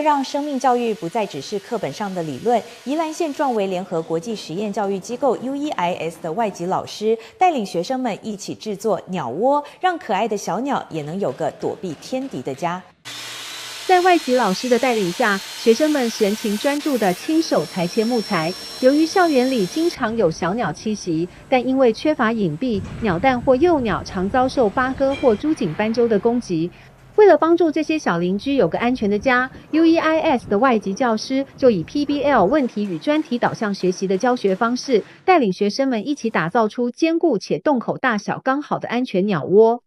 让生命教育不再只是课本上的理论，宜兰县壮为联合国际实验教育机构 UEIS 的外籍老师，带领学生们一起制作鸟窝，让可爱的小鸟也能有个躲避天敌的家。在外籍老师的带领下，学生们神情专注地亲手裁切木材。由于校园里经常有小鸟栖息，但因为缺乏隐蔽，鸟蛋或幼鸟常遭受八哥或珠颈斑鸠的攻击。为了帮助这些小邻居有个安全的家 ，UEIS 的外籍教师就以 PBL 问题与专题导向学习的教学方式，带领学生们一起打造出坚固且洞口大小刚好的安全鸟窝。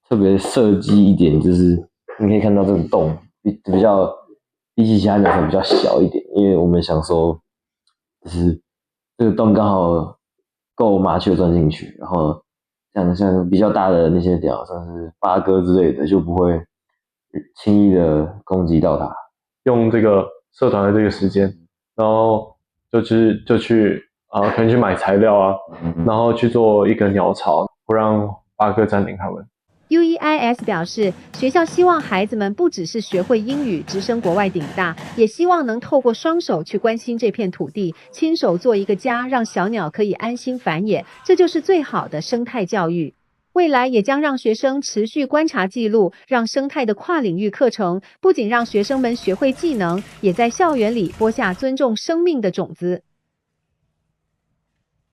特别设计一点，就是你可以看到这个洞比较比起其他鸟巢比较小一点，因为我们想说，就是这个洞刚好够麻雀钻进去，然后像比较大的那些鸟，像是八哥之类的，就不会轻易的攻击到它。用这个社团的这个时间，然后就去可能去买材料啊，然后去做一个鸟巢，不让八哥占领他们。UEIS 表示，学校希望孩子们不只是学会英语，直升国外顶大，也希望能透过双手去关心这片土地，亲手做一个家，让小鸟可以安心繁衍，这就是最好的生态教育。未来也将让学生持续观察记录，让生态的跨领域课程不仅让学生们学会技能，也在校园里播下尊重生命的种子。